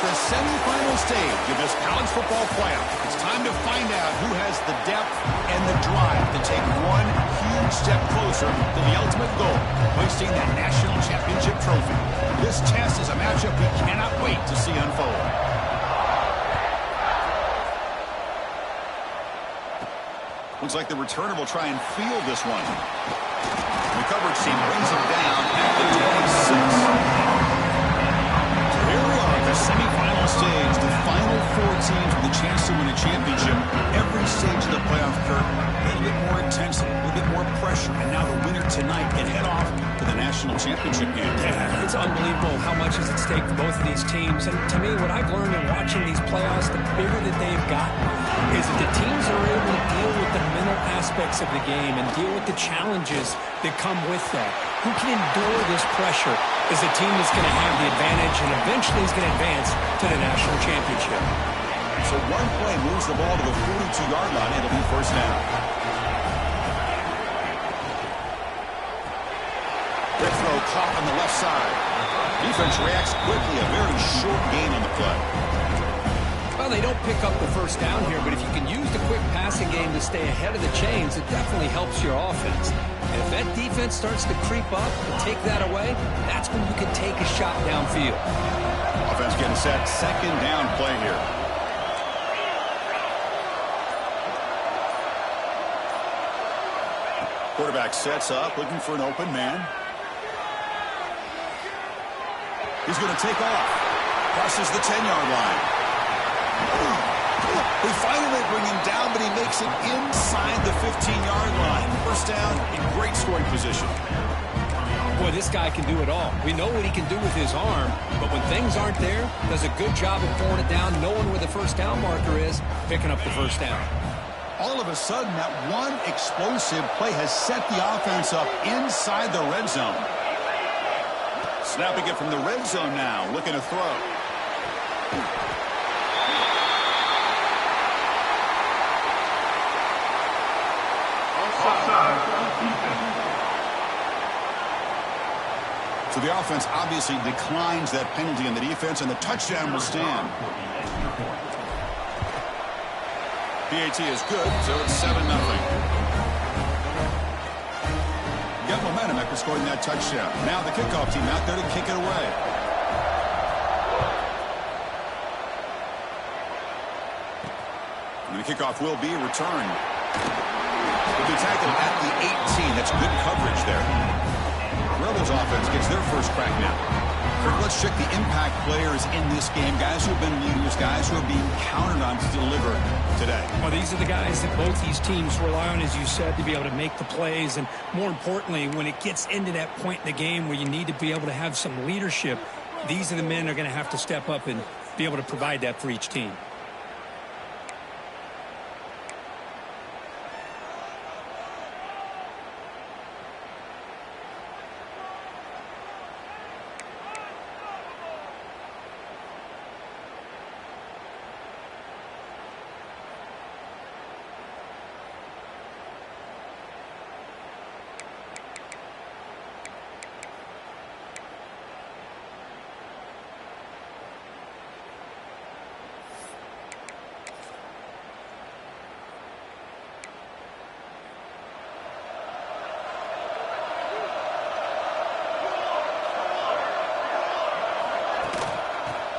the semifinal stage of this college football playoff. It's time to find out who has the depth and the drive to take one huge step closer to the ultimate goal, hoisting that national championship trophy. This test is a matchup we cannot wait to see unfold. Looks like the returner will try and field this one. The coverage team brings him down at the 26. Semi-final stage, the final four teams with a chance to win a championship. Every stage of the playoff, Kurt, a little bit more intensity, a little bit more pressure, and now the winner tonight can head off to the national championship game. Yeah, it's unbelievable how much is at stake for both of these teams. And to me, what I've learned in watching these playoffs, the bigger that they've gotten, is that the teams are able to deal with the mental aspects of the game and deal with the challenges that come with that. Who can endure this pressure is the team that's going to have the advantage and eventually is going to advance to the national championship. So one play moves the ball to the 42-yard line. It'll be first down. Quick throw caught on the left side. Defense reacts quickly. A very short gain on the play. Well, they don't pick up the first down here, but if you can use the quick passing game to stay ahead of the chains, it definitely helps your offense. And if that defense starts to creep up and take that away, that's when you can take a shot downfield. Offense getting set. Second down play here. Quarterback sets up, looking for an open man. He's going to take off. Crosses the 10-yard line. They finally bring him down, but he makes it inside the 15-yard line. First down in great scoring position. Boy, this guy can do it all. We know what he can do with his arm, but when things aren't there, does a good job of pulling it down, knowing where the first down marker is, picking up the first down. All of a sudden, that one explosive play has set the offense up inside the red zone. Snapping it from the red zone now, looking to throw. So the offense obviously declines that penalty in the defense, and the touchdown will stand. PAT is good, so it's 7-0. Got momentum after scoring that touchdown. Now the kickoff team out there to kick it away. And the kickoff will be returned. Will be tackled at the 18. That's good coverage there. Rebels offense gets their first crack now. Kirk, let's check the impact players in this game. Guys who have been leaders, guys who are being counted on to deliver today. Well, these are the guys that both these teams rely on, as you said, to be able to make the plays. And more importantly, when it gets into that point in the game where you need to be able to have some leadership, these are the men that are going to have to step up and be able to provide that for each team.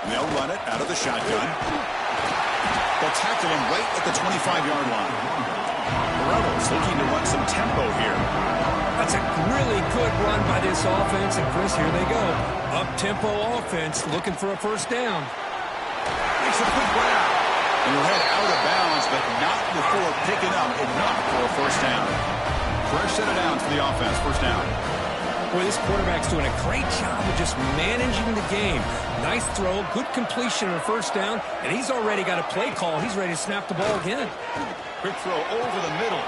They'll run it out of the shotgun. They'll tackle him right at the 25-yard line. The Rebels looking to run some tempo here. That's a really good run by this offense. And, Chris, here they go. Up-tempo offense looking for a first down. Makes a quick grab. And he'll head out of bounds, but not before picking up enough for a first down. Fresh set it down for the offense. First down. Boy, this quarterback's doing a great job of just managing the game. Nice throw, good completion on first down, and he's already got a play call. He's ready to snap the ball again. Quick throw over the middle.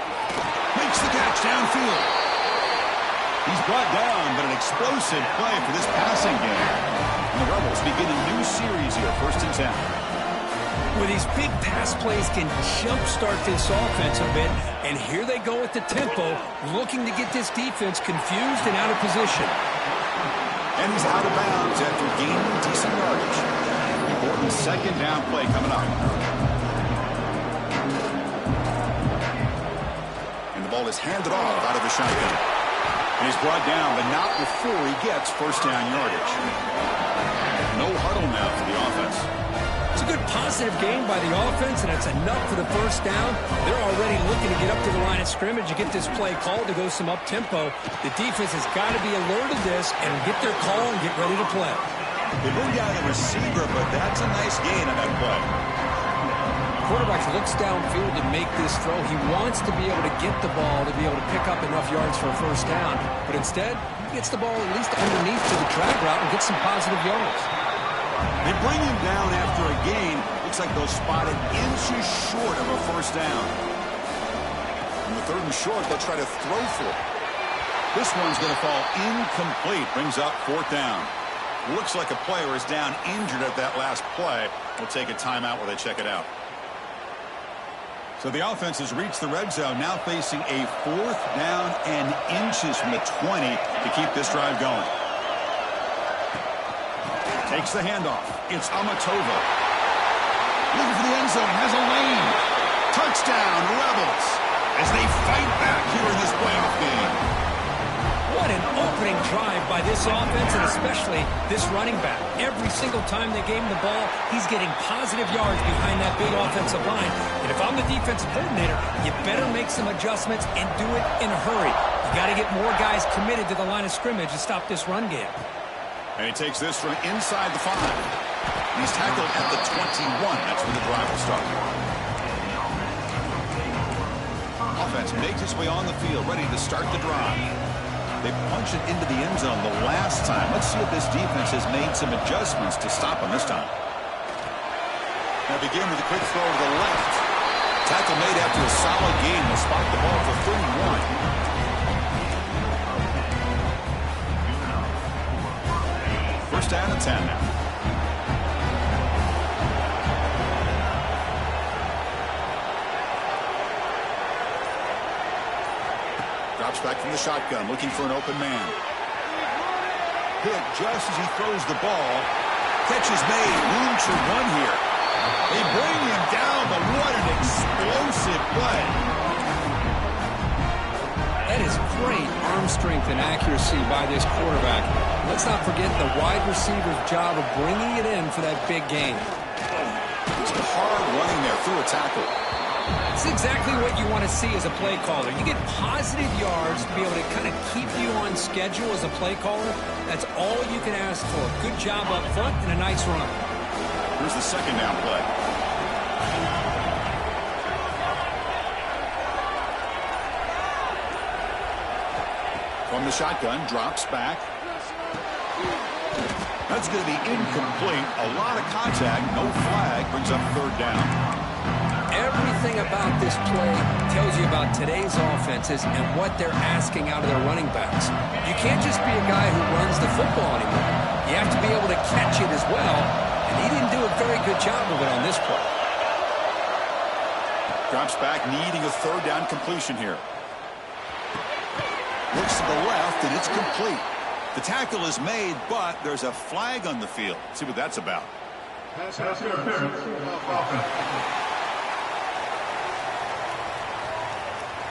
Makes the catch downfield. He's brought down, but an explosive play for this passing game. And the Rebels begin a new series here, 1st and 10. Where these big pass plays can jumpstart this offense a bit, and here they go at the tempo, looking to get this defense confused and out of position. And he's out of bounds after gaining decent yardage. important second down play coming up. And the ball is handed off out of the shotgun. And he's brought down, but not before he gets first down yardage. No huddle now for the offense. It's a good positive game by the offense, and it's enough for the first down. They're already looking to get up to the line of scrimmage and get this play called to go some up-tempo. The defense has got to be alert of this and get their call and get ready to play. They bring down the receiver, but that's a nice gain on that play. Quarterback looks downfield to make this throw. He wants to be able to get the ball to be able to pick up enough yards for a first down. But instead, he gets the ball at least underneath to the drag route and gets some positive yards. They bring him down after a gain. Looks like they'll spot it inches short of a first down. On the third and short, they'll try to throw for it. This one's going to fall incomplete. Brings up fourth down. Looks like a player is down injured at that last play. We'll take a timeout while they check it out. So the offense has reached the red zone, now facing a fourth down and inches from the 20 to keep this drive going. Takes the handoff. It's Amatova. Looking for the end zone. Has a lane. Touchdown, Rebels, as they fight back here in this playoff game. What an opening drive by this offense, and especially this running back. Every single time they gave him the ball, he's getting positive yards behind that big offensive line. And if I'm the defensive coordinator, you better make some adjustments and do it in a hurry. You got to get more guys committed to the line of scrimmage to stop this run game. And he takes this from inside the 5. He's tackled at the 21. That's where the drive will start. Offense makes its way on the field, ready to start the drive. They punched it into the end zone the last time. Let's see if this defense has made some adjustments to stop him this time. Now begin with a quick throw to the left. Tackle made after a solid gain. Will spot the ball for 31. First down and 10 now. Drops back from the shotgun, looking for an open man. Hit just as he throws the ball. Catch is made. Room to run here. They bring him down, but what an explosive play. That is great arm strength and accuracy by this quarterback. Let's not forget the wide receiver's job of bringing it in for that big gain. It's hard running there through a tackle. It's exactly what you want to see as a play caller. You get positive yards to be able to kind of keep you on schedule as a play caller. That's all you can ask for. Good job up front and a nice run. Here's the second down play. From the shotgun, drops back. That's going to be incomplete. A lot of contact, no flag, brings up third down. Everything about this play tells you about today's offenses and what they're asking out of their running backs. You can't just be a guy who runs the football anymore. You have to be able to catch it as well, and he didn't do a very good job of it on this play. Drops back, needing a third down completion here. Looks to the left, and it's complete. The tackle is made, but there's a flag on the field. Let's see what that's about.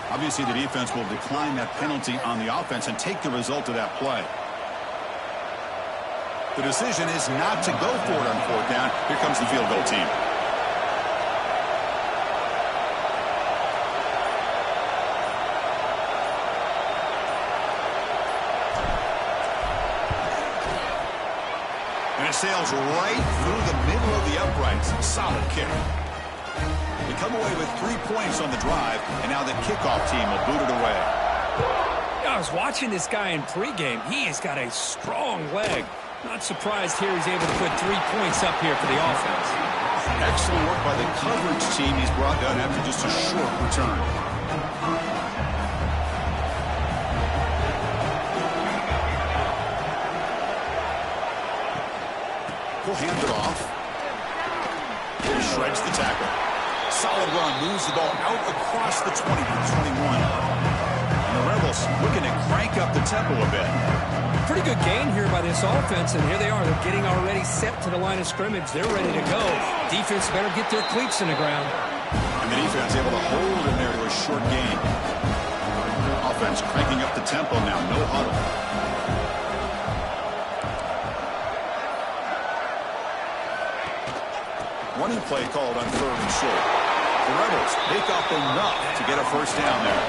Obviously, the defense will decline that penalty on the offense and take the result of that play. The decision is not to go for it on fourth down. Here comes the field goal team. And it sails right through the middle of the uprights. Solid kick. They come away with 3 points on the drive, and now the kickoff team will boot it away. I was watching this guy in pregame. He has got a strong leg. Not surprised here he's able to put 3 points up here for the offense. Excellent work by the coverage team. He's brought down after just a short return. He'll hand it off. He shreds the tackle. Solid run. Moves the ball out across the 20 to 21. And the Rebels Rebels looking to crank up the tempo a bit. Pretty good gain here by this offense, and here they are. They're getting already set to the line of scrimmage. They're ready to go. Defense better get their cleats in the ground. And the defense able to hold him there to a short gain. Offense cranking up the tempo now. No huddle. Running play called on 3rd and short. The Rebels make up enough to get a first down there.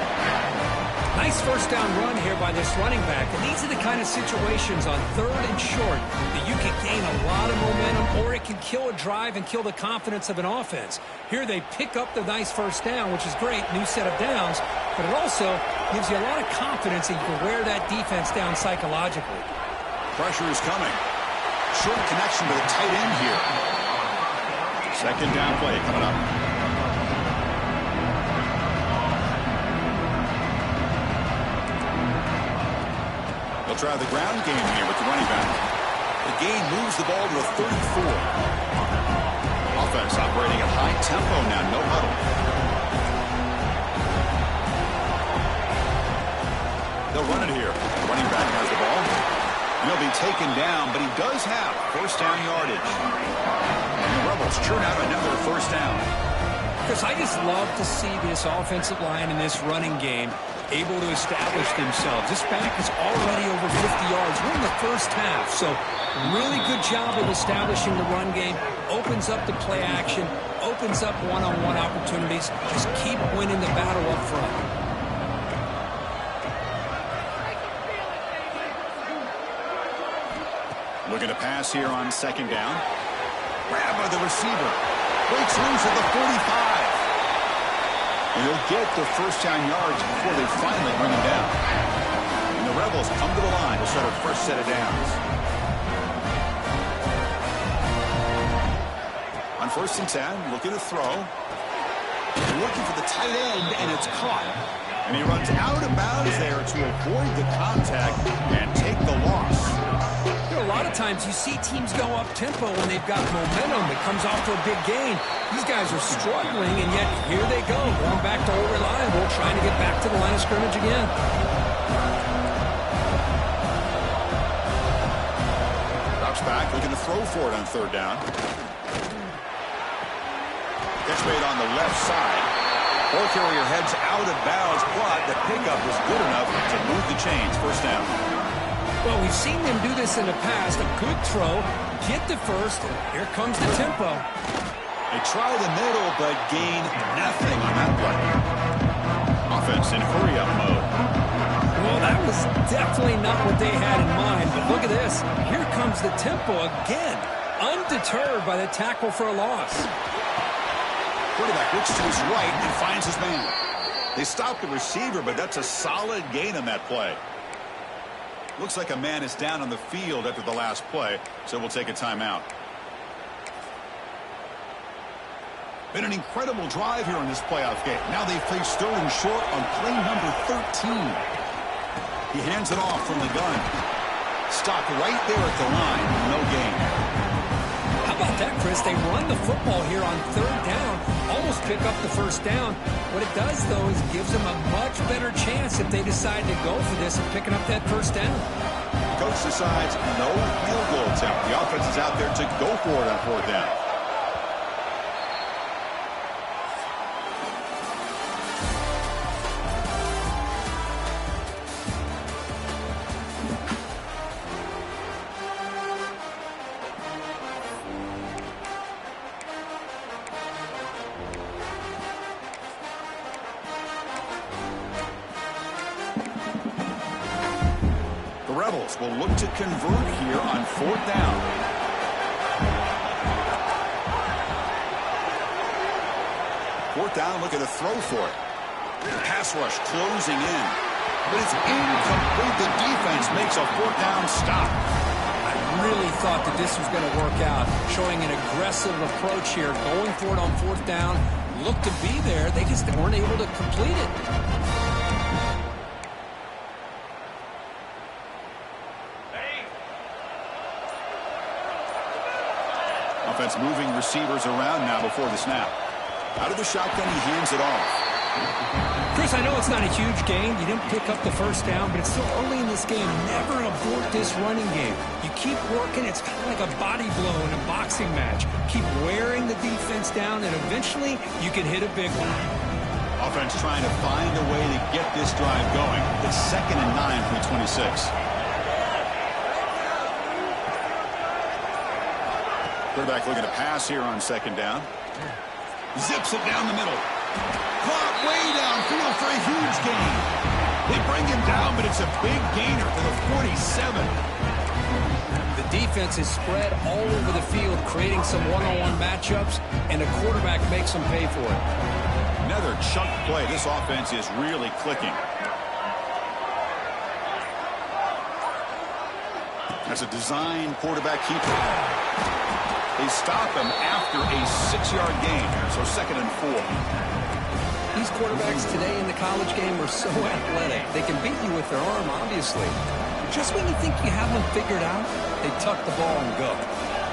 Nice first down run here by this running back. And these are the kind of situations on 3rd and short that you can gain a lot of momentum, or it can kill a drive and kill the confidence of an offense. Here they pick up the nice first down, which is great, new set of downs, but it also gives you a lot of confidence that you can wear that defense down psychologically. Pressure is coming. Short connection to the tight end here. Second down play coming up. They'll try the ground game here with the running back. The gain moves the ball to a 34. Offense operating at high tempo now, no huddle. They'll run it here. The running back has the ball. He'll be taken down, but he does have first down yardage. And the Rebels churn out another first down. Chris, I just love to see this offensive line in this running game able to establish themselves. This back is already over 50 yards. We're in the first half, so really good job of establishing the run game. Opens up the play action, opens up one-on-one opportunities. Just keep winning the battle up front. Looking to pass here on second down. Grab by the receiver. Breaks loose at the 45. And he'll get the first down yards before they finally bring him down. And the Rebels come to the line to start a first set of downs. On 1st and 10, looking to throw. Looking for the tight end, and it's caught. And he runs out of bounds there to avoid the contact and take the loss. A lot of times you see teams go up-tempo when they've got momentum that comes off to a big gain. These guys are struggling, and yet here they go, going back to old reliable, trying to get back to the line of scrimmage again. Drops back, looking to throw for it on 3rd down. Catch made on the left side. Ball carrier heads out of bounds, but the pickup was good enough to move the chains. First down. Well, we've seen them do this in the past. A good throw, get the first, here comes the tempo. They try the middle, but gain nothing on that play. Offense in hurry-up mode. Well, that was definitely not what they had in mind, but look at this. Here comes the tempo again, undeterred by the tackle for a loss. Quarterback looks to his right and finds his man. They stop the receiver, but that's a solid gain on that play. Looks like a man is down on the field after the last play, so we'll take a timeout. Been an incredible drive here in this playoff game. Now they face 3rd and short on play number 13. He hands it off from the gun. Stopped right there at the line. No gain. How about that, Chris? They run the football here on 3rd down, almost pick up the first down. What it does, though, is gives them a much better chance if they decide to go for this and picking up that first down. Coach decides no field goal attempt. The offense is out there to go for it on 4th down. Rebels will look to convert here on 4th down. Fourth down, looking to throw for it. Pass rush closing in. But it's incomplete. The defense makes a 4th down stop. I really thought that this was going to work out. Showing an aggressive approach here. Going for it on 4th down. Looked to be there. They just weren't able to complete it. Offense moving receivers around now before the snap. Out of the shotgun, he hands it off. Chris, I know it's not a huge gain. You didn't pick up the first down, but it's still early in this game. Never abort this running game. You keep working. It's kind of like a body blow in a boxing match. Keep wearing the defense down, and eventually you can hit a big one. Offense trying to find a way to get this drive going. It's 2nd and 9 from the 26. Quarterback looking to pass here on 2nd down. Zips it down the middle. Caught way downfield for a huge gain. They bring him down, but it's a big gainer to the 47. The defense is spread all over the field, creating some one-on-one matchups, and the quarterback makes them pay for it. Another chunk play. This offense is really clicking. That's a design quarterback keeper. They stop him after a 6-yard gain, so 2nd and 4. These quarterbacks today in the college game are so athletic. They can beat you with their arm, obviously. Just when you think you have them figured out, they tuck the ball and go.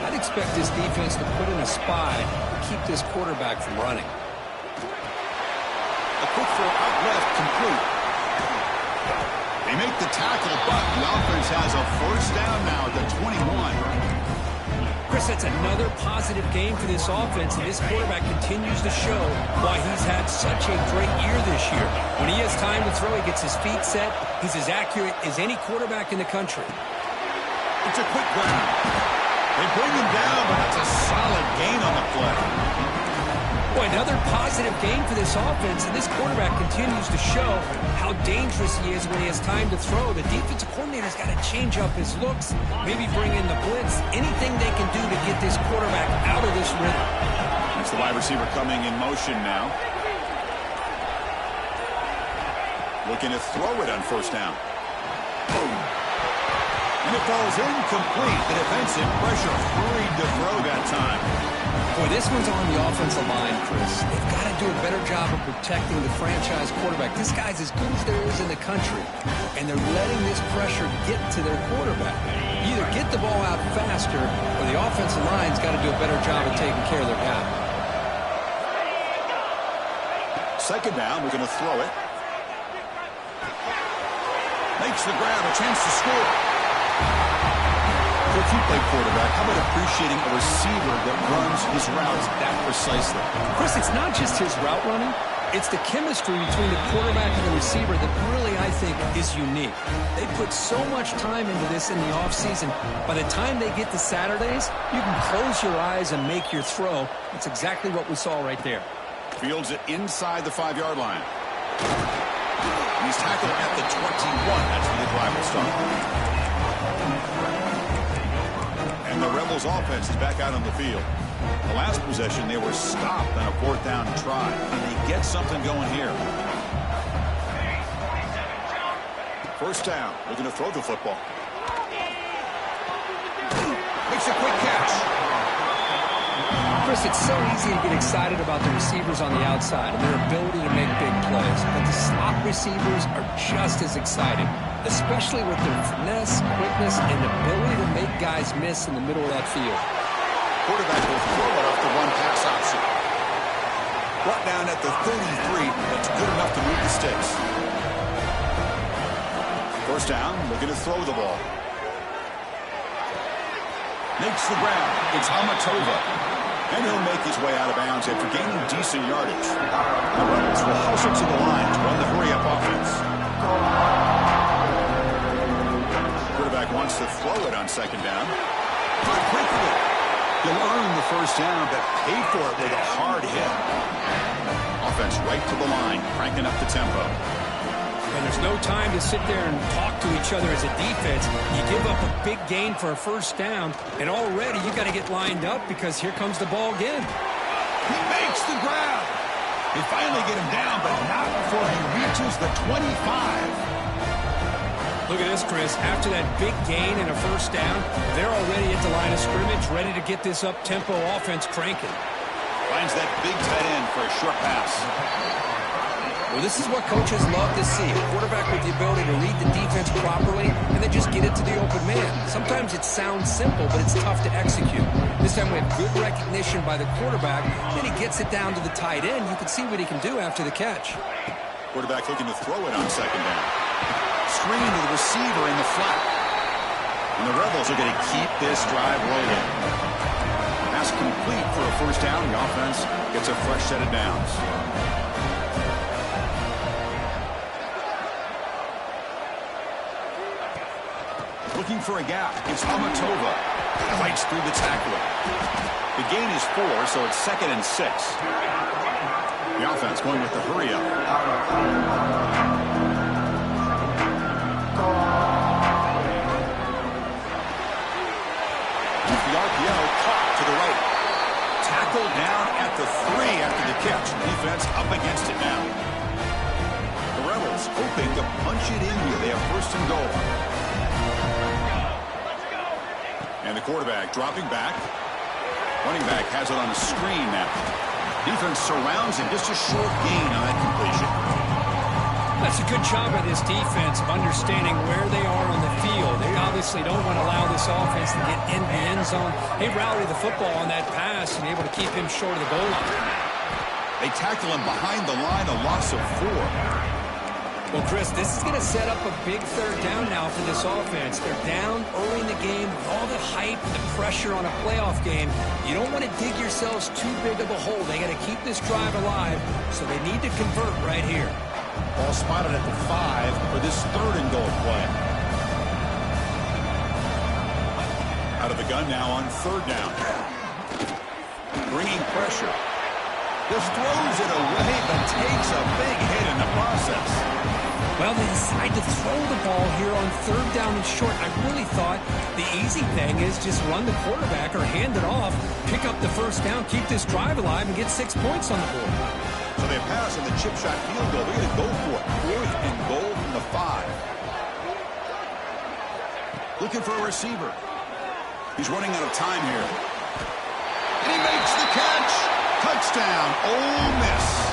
I'd expect this defense to put in a spy to keep this quarterback from running. A quick throw out left, complete. They make the tackle, but the offense has a first down now at the 21. Chris, that's another positive game for this offense, and this quarterback continues to show why he's had such a great year this year. When he has time to throw, he gets his feet set. He's as accurate as any quarterback in the country. It's a quick grab. They bring him down, but that's a solid gain on the play. Boy, another positive game for this offense, and this quarterback continues to show how dangerous he is when he has time to throw. The defensive coordinator's got to change up his looks, maybe bring in the blitz, anything they can do to get this quarterback out of this rhythm. That's the wide receiver coming in motion now. Looking to throw it on first down. Boom. And it falls incomplete. The defensive pressure hurried to throw that time. Boy, this one's on the offensive line, Chris. They've got to do a better job of protecting the franchise quarterback. This guy's as good as there is in the country, and they're letting this pressure get to their quarterback. Either get the ball out faster, or the offensive line's got to do a better job of taking care of their guy. 2nd down, we're going to throw it. Makes the grab, a chance to score. If you play quarterback, how about appreciating a receiver that runs his routes that precisely? Chris, it's not just his route running. It's the chemistry between the quarterback and the receiver that really, I think, is unique. They put so much time into this in the offseason. By the time they get to Saturdays, you can close your eyes and make your throw. That's exactly what we saw right there. Fields it inside the 5-yard line. He's tackled at the 21. That's where the drive will start. And the Rebels offense is back out on the field. The last possession, they were stopped on a 4th down try. And they get something going here. First down, looking to throw the football. Makes a quick catch. Chris, it's so easy to get excited about the receivers on the outside and their ability to make big plays. But the slot receivers are just as exciting, especially with their finesse, quickness, and ability to make guys miss in the middle of that field. Quarterback will throw it off the one pass option. Brought down at the 33. That's good enough to move the sticks. First down, looking to throw the ball. Makes the grab. It's Amatova. And he'll make his way out of bounds after gaining decent yardage. The Rebels will hustle to the line to run the hurry-up offense. Quarterback wants to throw it on 2nd down. Good quickly. He'll earn the first down, but pay for it with a hard hit. Offense right to the line, cranking up the tempo. And there's no time to sit there and talk to each other as a defense. You give up a big gain for a first down, and already you got to get lined up because here comes the ball again. He makes the grab. They finally get him down, but not before he reaches the 25. Look at this, Chris. After that big gain and a first down, they're already at the line of scrimmage, ready to get this up-tempo offense cranking. Finds that big tight end for a short pass. Well, this is what coaches love to see. A quarterback with the ability to read the defense properly and then just get it to the open man. Sometimes it sounds simple, but it's tough to execute. This time we have good recognition by the quarterback. Then he gets it down to the tight end. You can see what he can do after the catch. Quarterback looking to throw it on second down. Screen to the receiver in the flat. And the Rebels are going to keep this drive rolling. Pass complete for a first down. The offense gets a fresh set of downs. Looking for a gap. It's Amatova. Fights through the tackler. The gain is 4, so it's 2nd and 6. The offense going with the hurry up. With the RPO caught to the right. Tackled down at the 3 after the catch. Defense up against it now. The Rebels hoping to punch it in here. They have 1st and goal. And the quarterback dropping back. Running back has it on a screen now. Defense surrounds him. Just a short gain on that completion. That's a good job by this defense of understanding where they are on the field. They obviously don't want to allow this offense to get in the end zone. They rallied the football on that pass and able to keep him short of the goal line. They tackle him behind the line, a loss of 4. Well, Chris, this is going to set up a big 3rd down now for this offense. They're down early in the game with all the hype and the pressure on a playoff game. You don't want to dig yourselves too big of a hole. They got to keep this drive alive, so they need to convert right here. Ball spotted at the 5 for this 3rd and goal play. Out of the gun now on 3rd down. Bringing pressure. Just throws it away, but takes a big hit in the process. Well, they decide to throw the ball here on 3rd down and short. I really thought the easy thing is just run the quarterback or hand it off, pick up the 1st down, keep this drive alive, and get 6 points on the board. So they pass on the chip shot field goal. They're going to go for it. 4th and goal from the 5. Looking for a receiver. He's running out of time here. And he makes the catch. Touchdown, Ole Miss.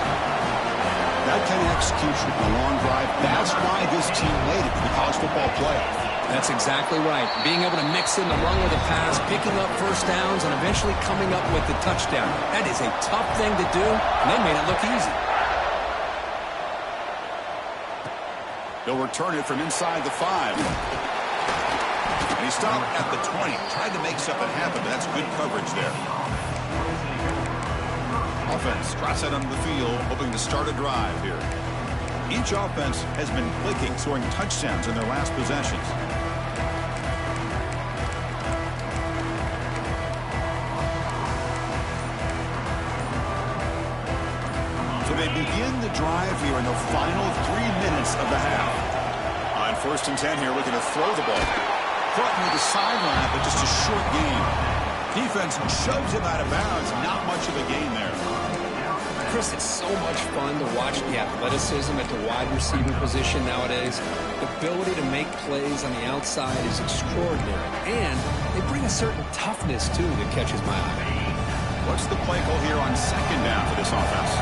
That kind of execution on a long drive, that's why this team made it to the college football playoff. That's exactly right. Being able to mix in the run with a pass, picking up 1st downs, and eventually coming up with the touchdown. That is a tough thing to do, and they made it look easy. They'll return it from inside the 5. And he stopped at the 20. Tried to make something happen, but that's good coverage there. Offense drops out onto the field, hoping to start a drive here. Each offense has been clicking, scoring touchdowns in their last possessions. So they begin the drive here in the final 3 minutes of the half. On 1st and 10 here, looking to throw the ball. Caught near the sideline, but just a short gain. Defense shoves him out of bounds. Not much of a gain there. Chris, it's so much fun to watch the athleticism at the wide receiver position nowadays. The ability to make plays on the outside is extraordinary. And they bring a certain toughness, too, that catches my eye. What's the play call here on 2nd down for this offense?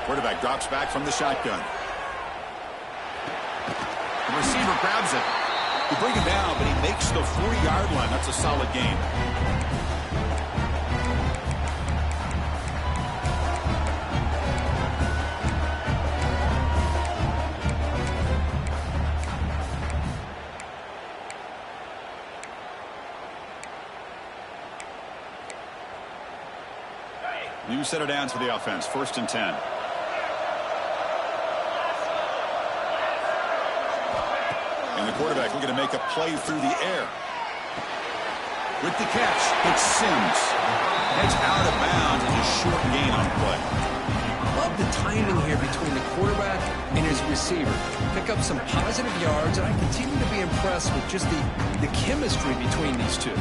Quarterback drops back from the shotgun. The receiver grabs it. He brings it down, but he makes the 40-yard line. That's a solid gain. New set of downs for the offense. 1st and 10. And the quarterback looking to make a play through the air. With the catch, it's Sims. Heads out of bounds and a short gain on play. Love the timing here between the quarterback and his receiver. Pick up some positive yards, and I continue to be impressed with just the chemistry between these two.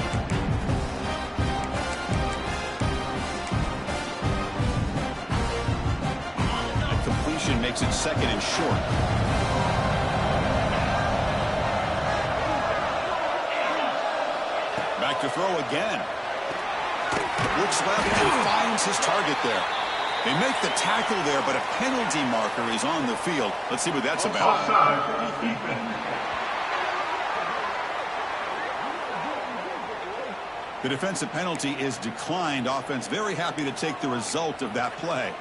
Makes it 2nd and short. Back to throw again. Looks left and finds his target there. They make the tackle there, but a penalty marker is on the field. Let's see what that's about. The defensive penalty is declined. Offense very happy to take the result of that play.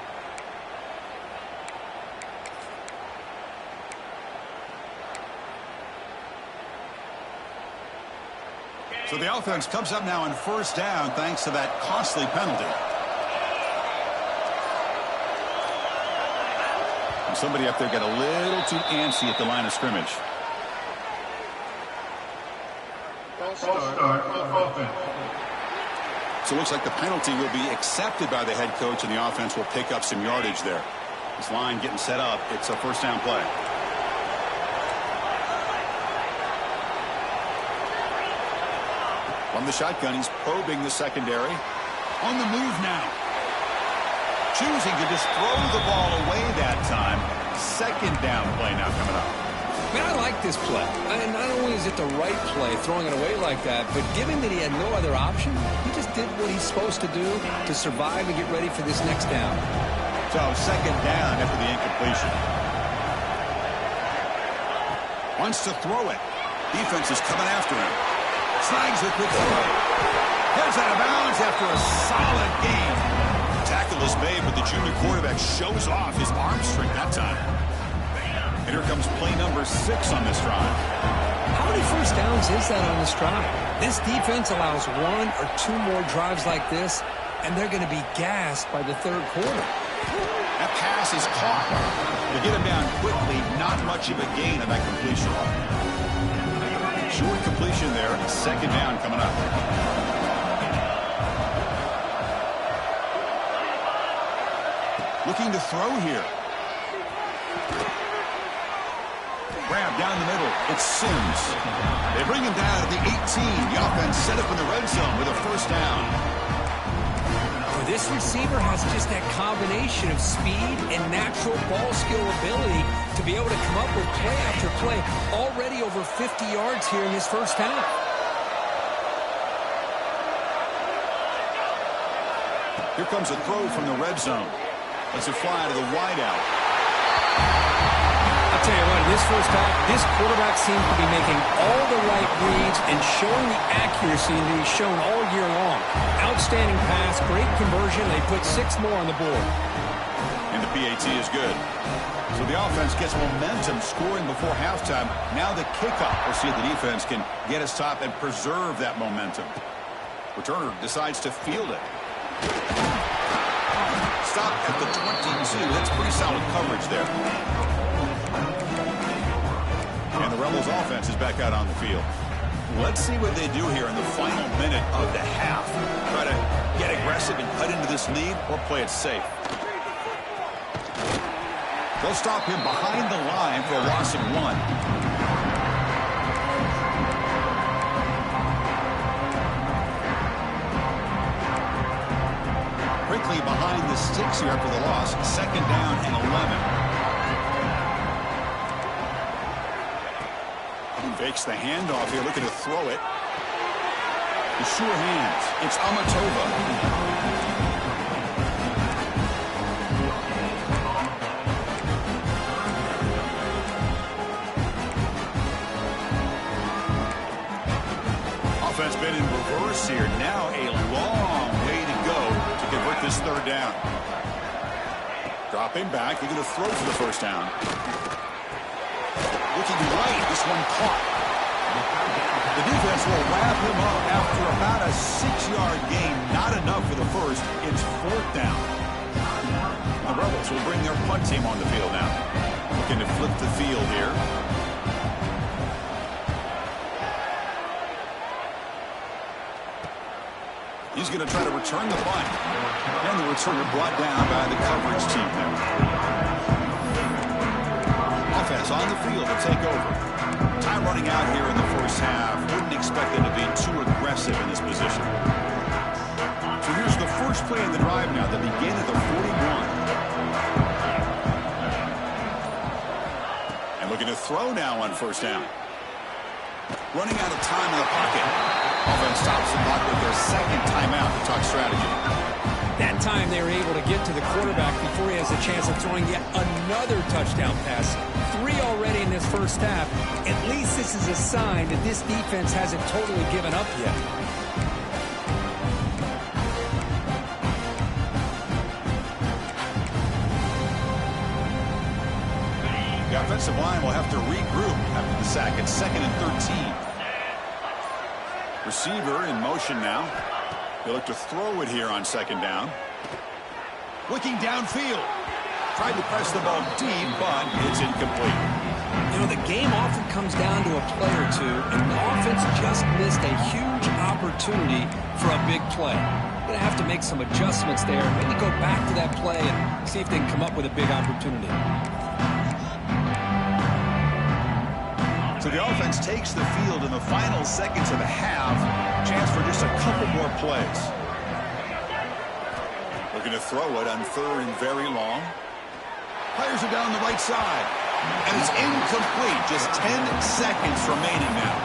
So the offense comes up now on first down thanks to that costly penalty. And somebody up there got a little too antsy at the line of scrimmage. So it looks like the penalty will be accepted by the head coach, and the offense will pick up some yardage there. This line getting set up. It's a first down play. From the shotgun, he's probing the secondary. On the move now. Choosing to just throw the ball away that time. Second down play now coming up. Man, I like this play. And not only is it the right play, throwing it away like that, but given that he had no other option, he just did what he's supposed to do to survive and get ready for this next down. So second down after the incompletion. Wants to throw it. Defense is coming after him. Snags a quick throw. Heads out of bounds after a solid game. Tackle is made, but the junior quarterback shows off his arm strength that time. And here comes play number 6 on this drive. How many first downs is that on this drive? This defense allows 1 or 2 more drives like this, and they're going to be gassed by the third quarter. That pass is caught. They get him down quickly. Not much of a gain on that completion. Short completion there. Second down coming up. Looking to throw here. Grab down the middle. It's Sims. They bring him down at the 18. The offense set up in the red zone with a first down. This receiver has just that combination of speed and natural ball skill ability to be able to come up with play after play. Already over 50 yards here in this first half. Here comes a throw from the red zone. Let's it fly to the wideout. I'll tell you what, in this first half, this quarterback seems to be making all the right reads and showing the accuracy that he's shown all year long. Outstanding pass, great conversion. They put 6 more on the board. And the PAT is good. So the offense gets momentum scoring before halftime. Now the kickoff. We'll see if the defense can get a stop and preserve that momentum. Returner decides to field it. Stop at the 22. That's pretty solid coverage there. And the Rebels offense is back out on the field. Let's see what they do here in the final minute of the half. Try to get aggressive and cut into this lead or play it safe. They'll stop him behind the line for a loss of 1. Quickly behind the sticks here after the loss. Second down and 11. Fakes the handoff here, looking to throw it. The sure hands. It's Amatova. Offense been in reverse here. Now a long way to go to convert this third down. Dropping back, looking to throw for the first down. Looking right, this one caught. The defense will wrap him up after about a 6-yard gain. Not enough for the first. It's 4th down. The Rebels will bring their punt team on the field now. Looking to flip the field here. He's going to try to return the punt. And the returner brought down by the coverage team there. Offense on the field to take over. Time running out here in the first half. Wouldn't expect them to be too aggressive in this position. So here's the first play of the drive now. They begin at the 41. And looking to throw now on first down. Running out of time in the pocket. Offense stops the clock with their second timeout to talk strategy. That time they were able to get to the quarterback before he has a chance of throwing yet another touchdown pass. 3 already in this first half. At least this is a sign that this defense hasn't totally given up yet. offensive line will have to regroup after the sack. It's 2nd and 13. Receiver in motion now. He'll look to throw it here on 2nd down. Looking downfield. Tried to press the ball deep, but it's incomplete. You know, the game often comes down to a play or two, and the offense just missed a huge opportunity for a big play. Going to have to make some adjustments there, maybe go back to that play and see if they can come up with a big opportunity. So the offense takes the field in the final seconds of the half. Chance for just a couple more plays. Looking to throw it on 3rd and very long. Fires it down the right side. And it's incomplete. Just 10 seconds remaining now.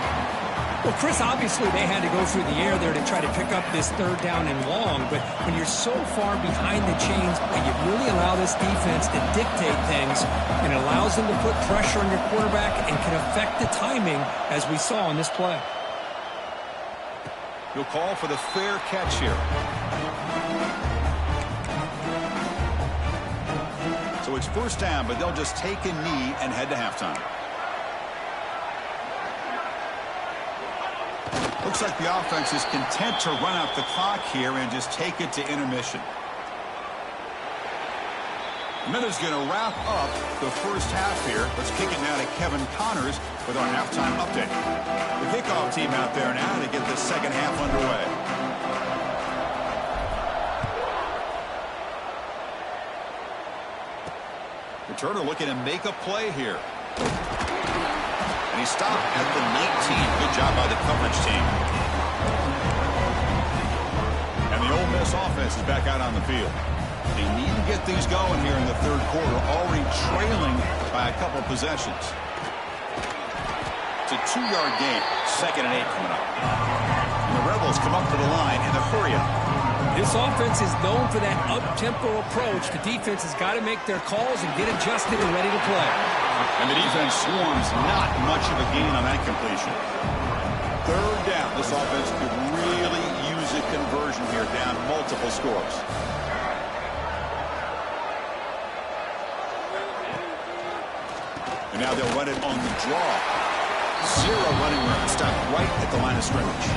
Well, Chris, obviously they had to go through the air there to try to pick up this 3rd down and long, but when you're so far behind the chains, you really allow this defense to dictate things, and it allows them to put pressure on your quarterback and can affect the timing, as we saw in this play. He'll call for the fair catch here. So it's 1st down, but they'll just take a knee and head to halftime. Looks like the offense is content to run out the clock here and just take it to intermission. The minute's going to wrap up the first half here. Let's kick it now to Kevin Connors with our halftime update. The kickoff team out there now to get the second half underway. Returner looking to make a play here. And he stopped at the 19. Good job by the coverage team. And the Ole Miss offense is back out on the field. They need to get these going here in the 3rd quarter, already trailing by a couple possessions. It's a 2-yard gain, 2nd and 8 coming up. And the Rebels come up to the line in a hurry-up. This offense is known for that up-tempo approach. The defense has got to make their calls and get adjusted and ready to play. And the defense swarms, not much of a gain on that completion. 3rd down. This offense could really use a conversion here, down multiple scores. And now they'll run it on the draw. 0 running room. Stopped right at the line of scrimmage.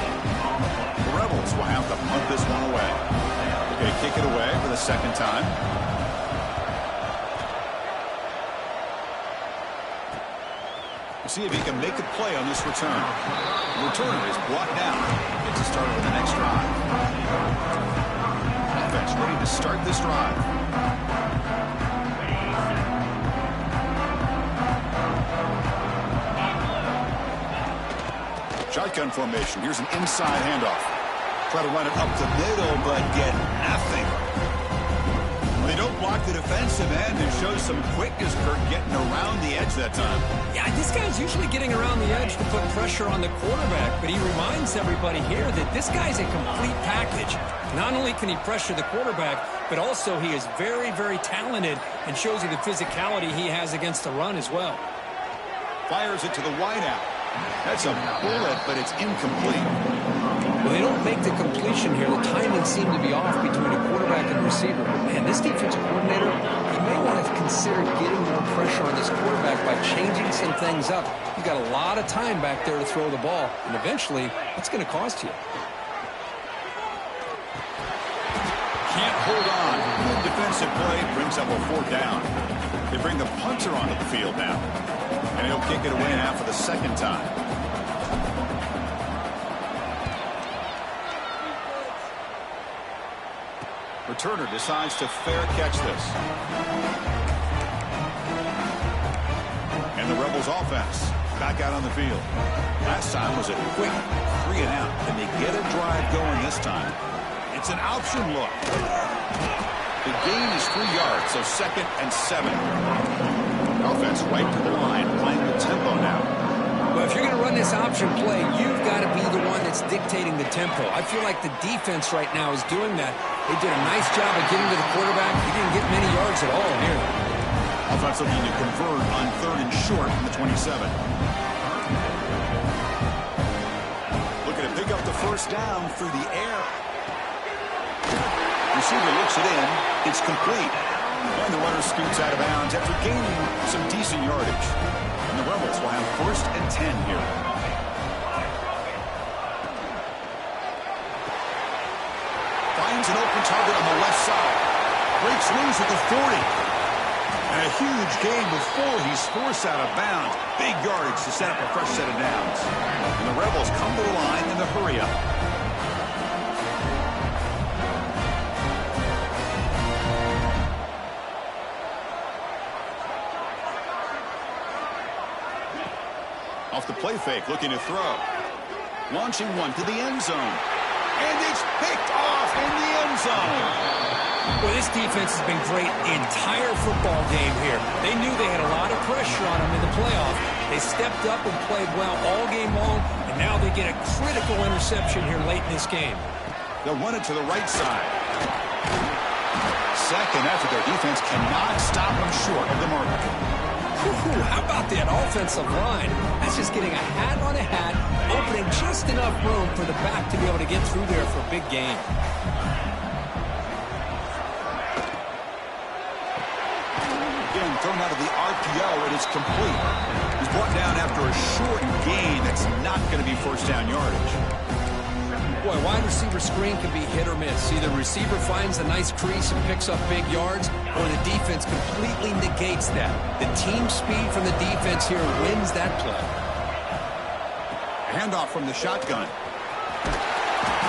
The Rebels will have to punt this one away. They're going to kick it away for the 2nd time. We'll see if he can make a play on this return. The returner is blocked down. Gets a start with the next drive. Offense ready to start this drive. Shotgun formation. Here's an inside handoff. Try to run it up the middle, but get nothing. Well, they don't block the defensive end and show some quickness, Kurt, getting around the edge that time. Yeah, this guy's usually getting around the edge to put pressure on the quarterback, but he reminds everybody here that this guy's a complete package. Not only can he pressure the quarterback, but also he is very, very talented and shows you the physicality he has against the run as well. Fires it to the wideout. That's a bullet, but it's incomplete. Well, they don't make the completion here. The timing seemed to be off between a quarterback and receiver. Man, this defensive coordinator, he may want to consider getting more pressure on this quarterback by changing some things up. You've got a lot of time back there to throw the ball, and eventually, that's going to cost you. Can't hold on. Good defensive play brings up a 4th down. They bring the punter onto the field now. And he'll kick it away now for the 2nd time. Returner decides to fair catch this. And the Rebels offense back out on the field. Last time was a quick 3 and out. And they get a drive going this time. It's an option look. The gain is 3 yards, so 2nd and 7. Offense right to the line, playing the tempo now. Well, if you're going to run this option play, you've got to be the one that's dictating the tempo. I feel like the defense right now is doing that. They did a nice job of getting to the quarterback. He didn't get many yards at all here. Offense looking to convert on 3rd and short from the 27. Looking to pick up the 1st down through the air. Receiver looks it in. It's complete. And the runner scoots out of bounds after gaining some decent yardage. And the Rebels will have 1st and 10 here. Finds an open target on the left side. Breaks loose at the 40. And a huge gain before he's forced out of bounds. Big yardage to set up a fresh set of downs. And the Rebels come to the line in the hurry-up. Off the play fake, looking to throw. Launching one to the end zone. And it's picked off in the end zone. Well, this defense has been great the entire football game here. They knew they had a lot of pressure on them in the playoff. They stepped up and played well all game long, and now they get a critical interception here late in this game. They'll run it to the right side. Second after their defense cannot stop them short of the mark. How about that offensive line? That's just getting a hat on a hat, opening just enough room for the back to be able to get through there for a big gain. Again, thrown out of the RPO, it is complete. He's brought down after a short gain that's not going to be first down yardage. Boy, wide receiver screen can be hit or miss. Either receiver finds a nice crease and picks up big yards, or the defense completely negates that. The team speed from the defense here wins that play. Handoff from the shotgun.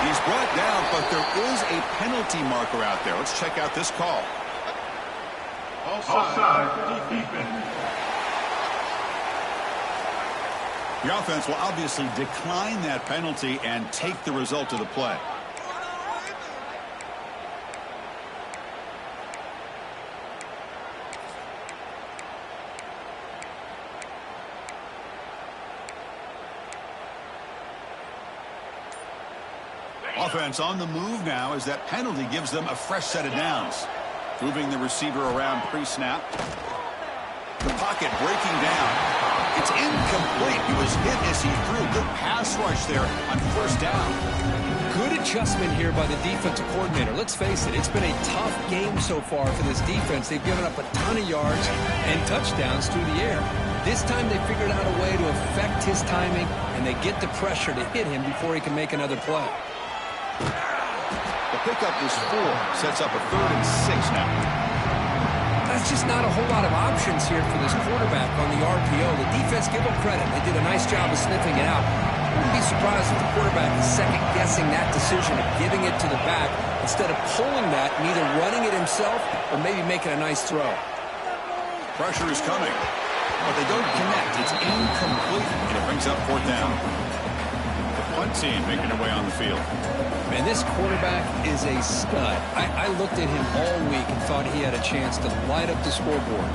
He's brought down, but there is a penalty marker out there. Let's check out this call. Offside, defense. The offense will obviously decline that penalty and take the result of the play. Offense on the move now as that penalty gives them a fresh set of downs. Moving the receiver around pre-snap. The pocket breaking down. It's incomplete. He was hit as he threw. Good pass rush there on first down. Good adjustment here by the defensive coordinator. Let's face it, it's been a tough game so far for this defense. They've given up a ton of yards and touchdowns through the air. This time they figured out a way to affect his timing, and they get the pressure to hit him before he can make another play. The pickup is 4. Sets up a 3rd and 6 now. That's just not a whole lot of options here for this quarterback on the RPO. The defense, give them credit. They did a nice job of sniffing it out. I wouldn't be surprised if the quarterback is second-guessing that decision of giving it to the back instead of pulling that and either running it himself or maybe making a nice throw. Pressure is coming, but they don't connect. It's incomplete, and it brings up 4th down. The punt team making their way on the field. Man, this quarterback is a stud. I looked at him all week and thought he had a chance to light up the scoreboard.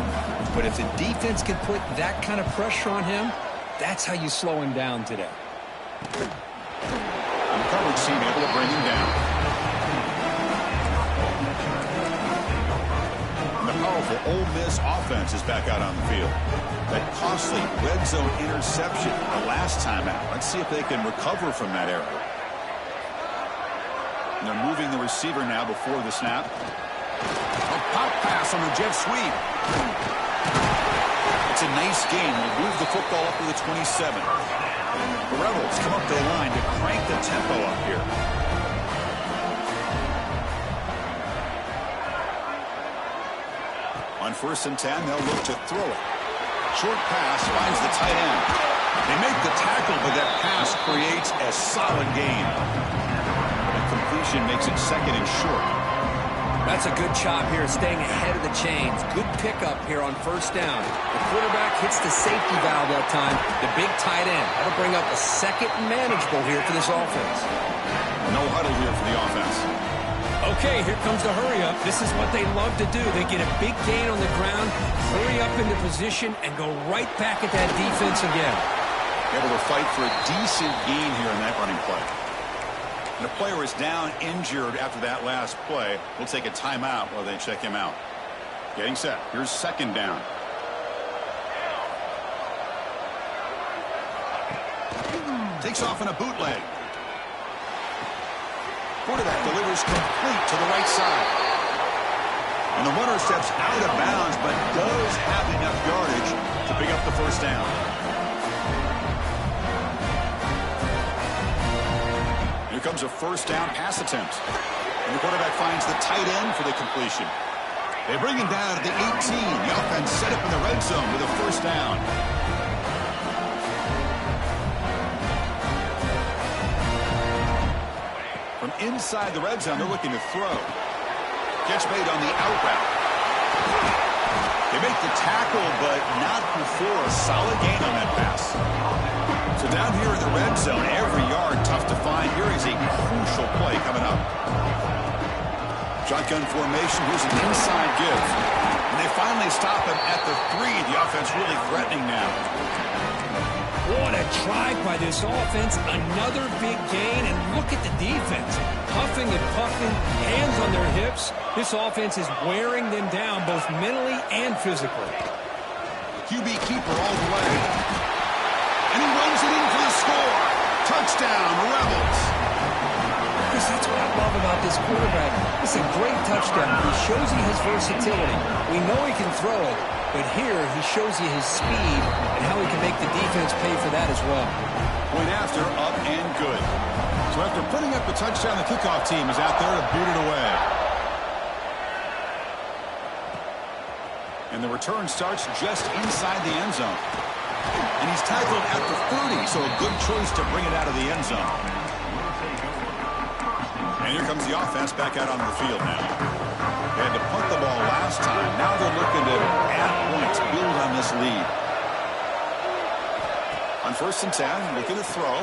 But if the defense can put that kind of pressure on him, that's how you slow him down today. And the coverage team able to bring him down. And the powerful Ole Miss offense is back out on the field. That costly red zone interception the last time out. Let's see if they can recover from that error. And they're moving the receiver now before the snap. A pop pass on the jet sweep. It's a nice gain. We'll move the football up to the 27. The Rebels come up to the line to crank the tempo up here. On 1st and 10, they'll look to throw it. Short pass finds the tight end. They make the tackle, but that pass creates a solid gain. Completion makes it 2nd and short. That's a good chop here, staying ahead of the chains. Good pickup here on 1st down. The quarterback hits the safety valve that time. The big tight end. That'll bring up a 2nd and manageable here for this offense. No huddle here for the offense. Okay, here comes the hurry-up. This is what they love to do. They get a big gain on the ground, hurry up into position, and go right back at that defense again. Able to fight for a decent gain here in that running play. And the player is down injured after that last play. We'll take a timeout while they check him out. Getting set. Here's 2nd down. Takes off in a bootleg. Quarterback delivers complete to the right side. And the runner steps out of bounds, but does have enough yardage to pick up the first down. Here comes a first down pass attempt. And the quarterback finds the tight end for the completion. They bring him down at the 18. The offense set up in the red zone with a first down. From inside the red zone, they're looking to throw. Catch made on the out route. They make the tackle, but not before a solid gain on that pass. So down here in the red zone, every yard tough to find. Here is a crucial play coming up. Shotgun formation. Here's an inside give. And they finally stop him at the 3. The offense really threatening now. What a try by this offense. Another big gain, and look at the defense. Huffing and puffing, hands on their hips. This offense is wearing them down both mentally and physically. QB keeper all the way. And he runs it in for the score. Touchdown, Rebels. Chris, that's what I love about this quarterback. It's a great touchdown. He shows you his versatility. We know he can throw it, but here he shows you his speed and how he can make the defense pay for that as well. Point after, up and good. So after putting up the touchdown, the kickoff team is out there to boot it away. And the return starts just inside the end zone. And he's tackled at the 30, so a good choice to bring it out of the end zone. And here comes the offense back out onto the field now. They had to punt the ball last time. Now they're looking to add points, build on this lead. On 1st and 10, looking to throw.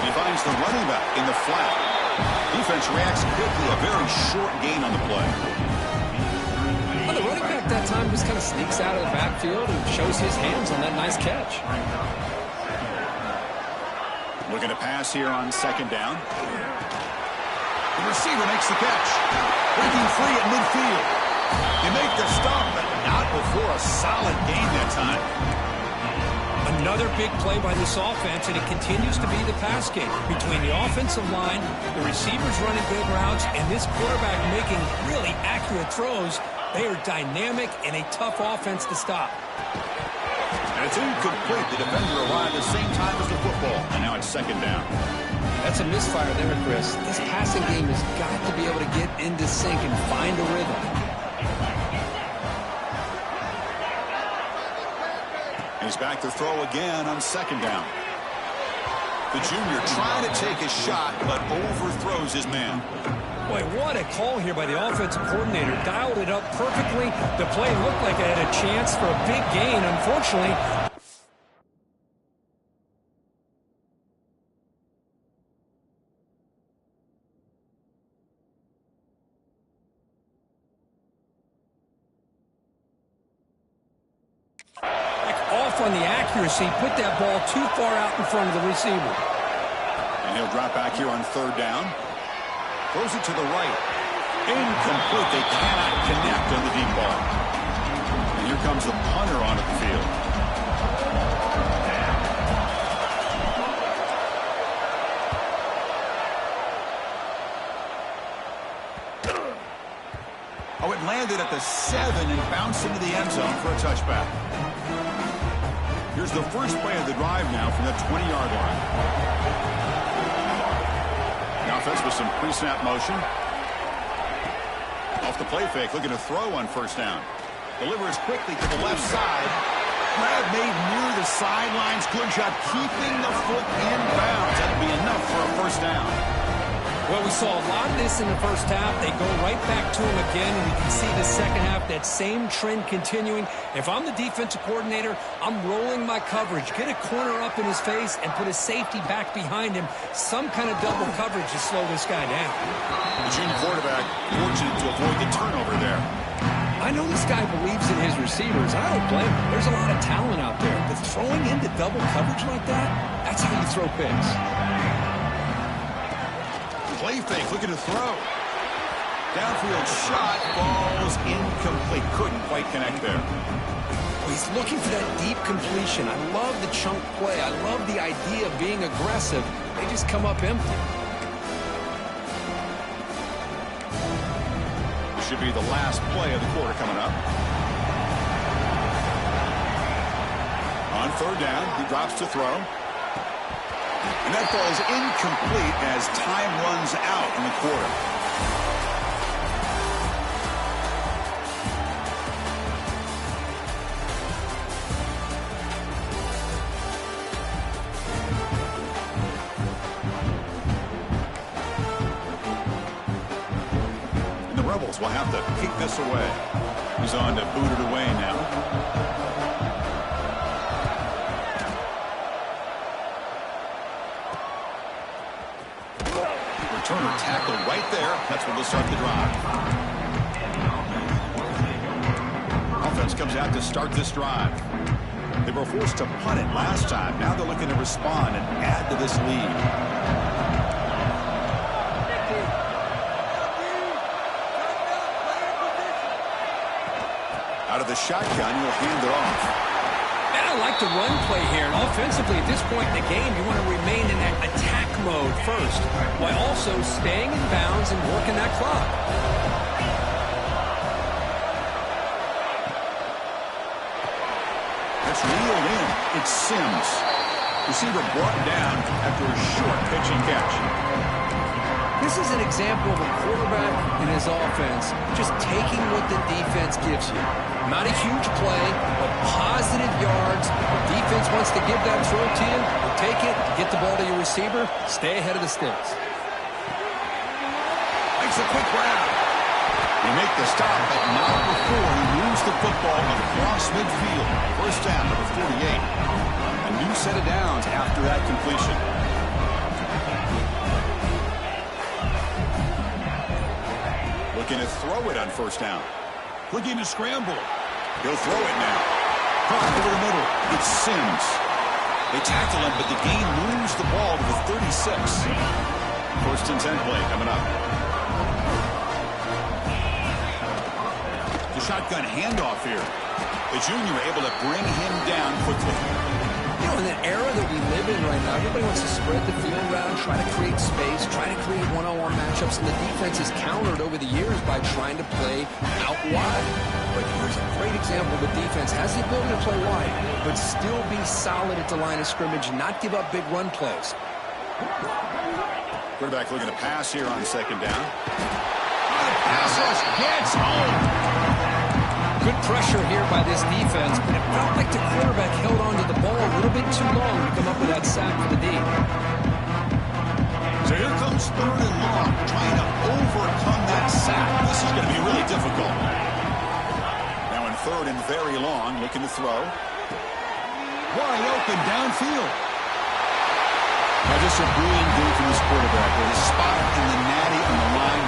He finds the running back in the flat. Defense reacts quickly, a very short gain on the play. Well, the running back that time just kind of sneaks out of the backfield and shows his hands on that nice catch. Looking to pass here on 2nd down. The receiver makes the catch. Breaking free at midfield. They make the stop, but not before a solid gain that time. Another big play by this offense, and it continues to be the pass game between the offensive line, the receivers running good routes, and this quarterback making really accurate throws. They are dynamic and a tough offense to stop. And it's incomplete. The defender arrived at the same time as the football, and now it's 2nd down. That's a misfire there, Chris. This passing game has got to be able to get into sync and find a rhythm. He's back to throw again on 2nd down. The junior trying to take a shot, but overthrows his man. Boy, what a call here by the offensive coordinator. Dialed it up perfectly. The play looked like it had a chance for a big gain. Unfortunately, off on the accuracy, put that ball too far out in front of the receiver. And he'll drop back here on 3rd down. Throws it to the right. Incomplete. They cannot connect on the deep ball. And here comes the punter onto the field. Oh, it landed at the 7 and bounced into the end zone for a touchback. Here's the first play of the drive now from the 20-yard line. The offense with some pre-snap motion. Off the play fake, looking to throw on 1st down. Delivers quickly to the left side. Grab made near the sidelines. Good job keeping the foot in bounds. That'll be enough for a 1st down. Well, we saw a lot of this in the first half. They go right back to him again, and we can see the second half, that same trend continuing. If I'm the defensive coordinator, I'm rolling my coverage. Get a corner up in his face and put a safety back behind him. Some kind of double coverage to slow this guy down. The junior quarterback fortunate to avoid the turnover there. I know this guy believes in his receivers. I don't blame him. There's a lot of talent out there. But throwing into double coverage like that, that's how you throw picks. Play fake, looking to throw. Downfield shot, falls incomplete. Couldn't quite connect there. Well, he's looking for that deep completion. I love the chunk play. I love the idea of being aggressive. They just come up empty. should be the last play of the quarter coming up. On third down, he drops to throw. And that ball is incomplete as time runs out in the quarter. And the Rebels will have to kick this away. He's on to boot it away now. Turner tackled right there. That's where they'll start the drive. Offense comes out to start this drive. They were forced to punt it last time. Now they're looking to respond and add to this lead. Out of the shotgun, he'll hand it off. And I like the run play here. And offensively, at this point in the game, you want to remain in that attack mode first, while also staying in bounds and working that clock. That's reeled in. It's Sims. Receiver brought down after a short pitch and catch. This is an example of a quarterback and his offense just taking what the defense gives you. Not a huge play, but positive yards. The defense wants to give that throw to you. You take it, get the ball to your receiver, stay ahead of the sticks. Makes a quick grab. They make the stop, but not before he moves the football across midfield. First down, number 48. A new set of downs after that completion. Looking to throw it on first down. Looking to scramble. He'll throw it now. Caught over the middle. It's Sims. They tackle him, but the gain moves the ball to the 36. First and 10 play coming up. The shotgun handoff here. The junior able to bring him down quickly. You know, in the era that we live in right now, everybody wants to spread the field around, try to create space, try to create one-on-one matchups, and the defense is countered over the years by trying to play out wide. But here's a great example. The defense has the ability to play wide, but still be solid at the line of scrimmage, not give up big run plays. Quarterback looking to pass here on second down. Pass rush gets home. Good pressure here by this defense, but it felt like the quarterback held on to the ball a little bit too long to come up with that sack for the D. So here comes third and long, trying to overcome that sack. This is going to be really difficult. Now in third and very long, looking to throw. Wide open downfield. Now just a brilliant game from this quarterback. With a spot in the natty on the line,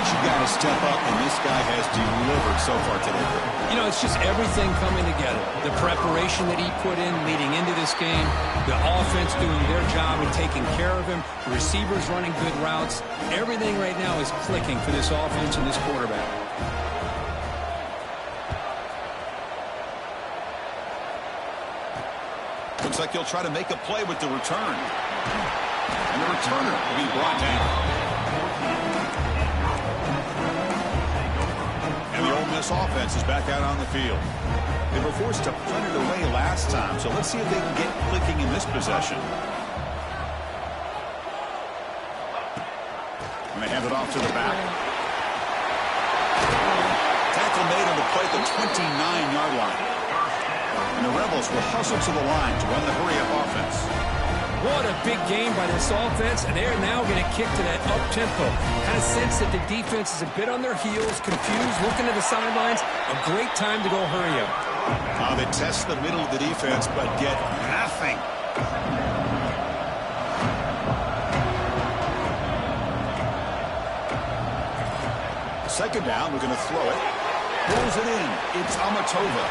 you got to step up, and this guy has delivered so far today. You know, it's just everything coming together. The preparation that he put in leading into this game, the offense doing their job and taking care of him, the receivers running good routes. Everything right now is clicking for this offense and this quarterback. Looks like he'll try to make a play with the return. And the returner will be brought down. And the Ole Miss offense is back out on the field. They were forced to punt it away last time, so let's see if they can get clicking in this possession. And they hand it off to the back. Tackle made on the play at the 29-yard line. And the Rebels will hustle to the line to run the hurry-up offense. What a big game by this offense, and they're now going to kick to that up-tempo. Kind of sense that the defense is a bit on their heels, confused, looking to the sidelines. A great time to go hurry up. They test the middle of the defense, but get nothing. Second down, we're going to throw it. Pulls it in. It's Amatova.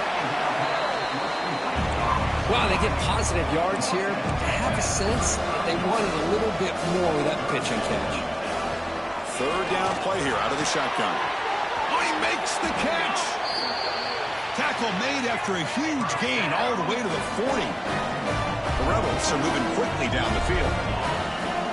Wow, they get positive yards here. I have a sense that they wanted a little bit more with that pitch and catch. Third down play here out of the shotgun. Oh, he makes the catch. Tackle made after a huge gain all the way to the 40. The Rebels are moving quickly down the field.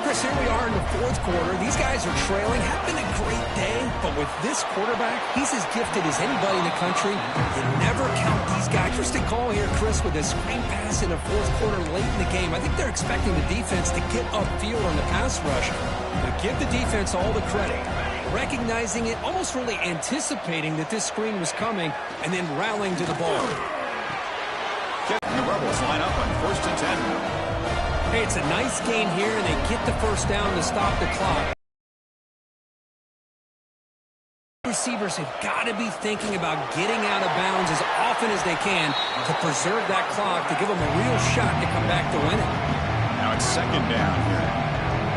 Chris, Chris, here we are in the fourth quarter. These guys are trailing. Have been a great day, but with this quarterback, he's as gifted as anybody in the country. You never count these guys. Interesting call here, Chris, with a screen pass in the fourth quarter late in the game. I think they're expecting the defense to get upfield on the pass rush, but give the defense all the credit. Recognizing it, almost really anticipating that this screen was coming, and then rallying to the ball. The Rebels line up on 1st and 10. Hey, it's a nice gain here, and they get the first down to stop the clock. Receivers have got to be thinking about getting out of bounds as often as they can to preserve that clock, to give them a real shot to come back to win it. Now it's 2nd down here.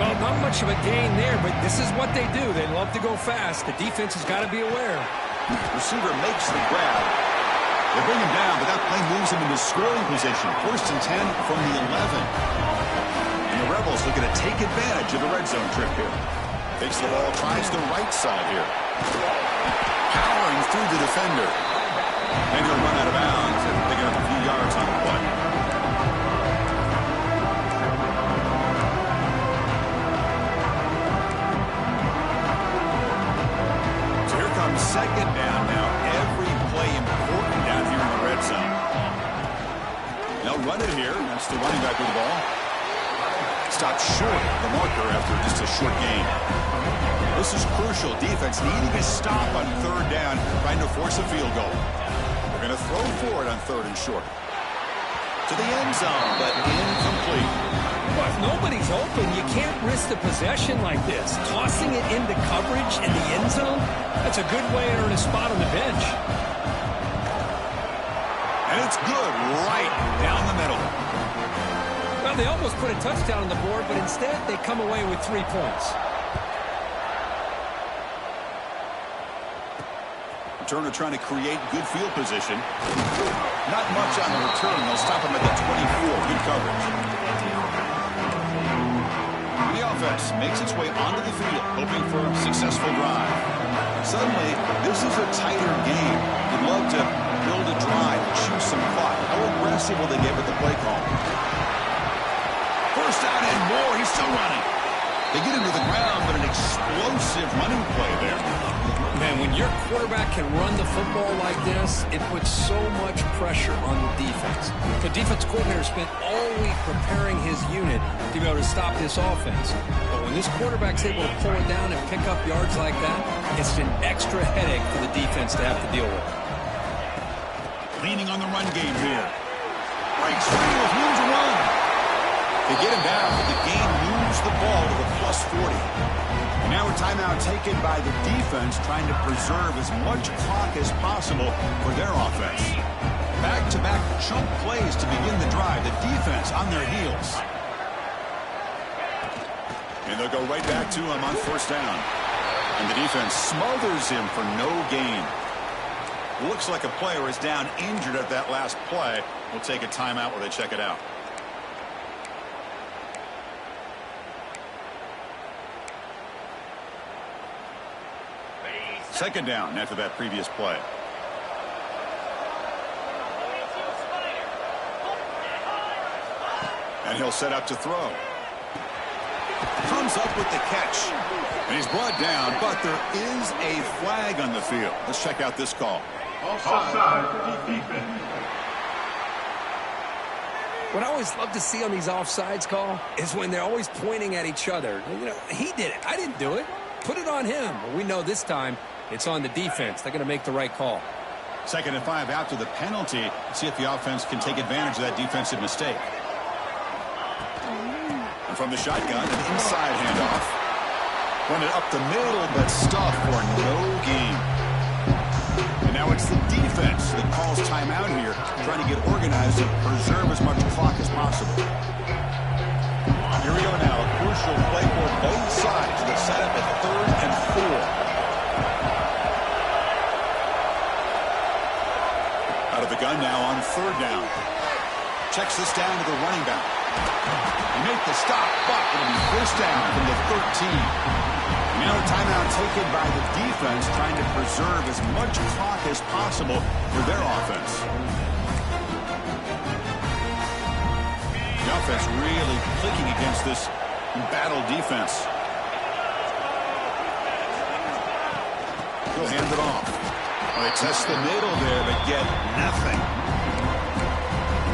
Well, not much of a gain there, but this is what they do. They love to go fast. The defense has got to be aware. Receiver makes the grab. They bring him down, but that play moves him into scoring position. 1st and 10 from the 11. And the Rebels looking to take advantage of the red zone trip here. Takes the ball, tries the right side here. Powering through the defender. And he'll run out of bounds and picking up a few yards on the play. So here comes 2nd down now. Every play important down here in the red zone. They'll run it here. That's the running back with the ball. Stopped short of the marker after just a short gain. This is crucial. Defense needing a stop on 3rd down, trying to force a field goal. They're going to throw for it on 3rd and short. To the end zone, but incomplete. Well, if nobody's open, you can't risk the possession like this. Tossing it into coverage in the end zone, that's a good way to earn a spot on the bench. And it's good right down the middle. Well, they almost put a touchdown on the board, but instead they come away with 3 points. Turner trying to create good field position. Not much on the return. They'll stop him at the 24. Good coverage. The offense makes its way onto the field, hoping for a successful drive. Suddenly, this is a tighter game. You'd love to build a drive, choose some clock. How aggressive will they get with the play call? First down and more. He's still running. They get him to the ground, but an explosive running play there. Man, when your quarterback can run the football like this, it puts so much pressure on the defense. The defense coordinator spent all week preparing his unit to be able to stop this offense. But when this quarterback's able to pull it down and pick up yards like that, it's an extra headache for the defense to have to deal with. Leaning on the run game here. Breaks free with room to run. They get him down, but the game moves the ball to the +40. And now a timeout taken by the defense, trying to preserve as much clock as possible for their offense. Back-to-back chunk plays to begin the drive. The defense on their heels. And they'll go right back to him on 1st down. And the defense smothers him for no gain. Looks like a player is down injured at that last play. We'll take a timeout while they check it out. Second down after that previous play. And he'll set up to throw. Comes up with the catch. And he's brought down, but there is a flag on the field. Let's check out this call. Offside defense. What I always love to see on these offsides call is when they're always pointing at each other. You know, he did it. I didn't do it. Put it on him. Well, we know this time it's on the defense. They're going to make the right call. 2nd and 5 after the penalty. See if the offense can take advantage of that defensive mistake. And from the shotgun, an inside handoff. Run it up the middle, but stuffed for no gain. And now it's the defense that calls timeout here, trying to get organized and preserve as much clock as possible. Here we go now. A crucial play for both sides. The setup at 3rd and 4. Out of the gun now on 3rd down. Checks this down to the running back. They make the stop, but it'll be 1st down from the 13. Now a timeout taken by the defense, trying to preserve as much clock as possible for their offense. The offense really clicking against this Battle defense. He'll hand it off. Well, they test the middle there, but get nothing.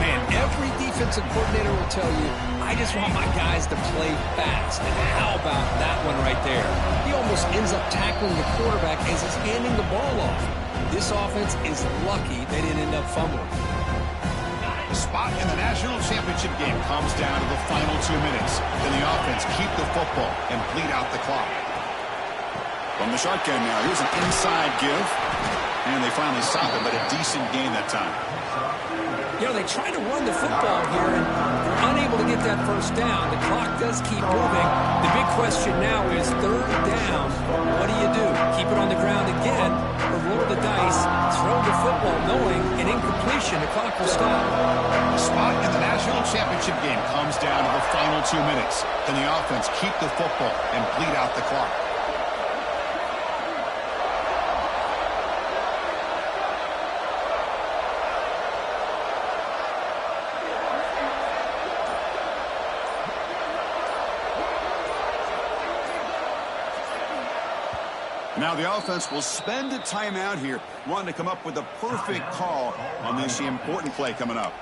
Man, every defensive coordinator will tell you, I just want my guys to play fast. And how about that one right there? He almost ends up tackling the quarterback as he's handing the ball off. This offense is lucky they didn't end up fumbling. The spot in the national championship game comes down to the final 2 minutes. Then the offense keep the football and bleed out the clock. From the shotgun now, here's an inside give. And they finally stop it, but a decent gain that time. You know, they try to run the football here, and they're unable to get that first down. The clock does keep moving. The big question now is 3rd down. What do? Keep it on the ground again, or roll the dice, throw the football, knowing an incompletion, the clock will stop. The spot in the national championship game comes down to the final 2 minutes. Then the offense keep the football and bleed out the clock. Now the offense will spend a timeout here, wanting to come up with a perfect call on this important play coming up.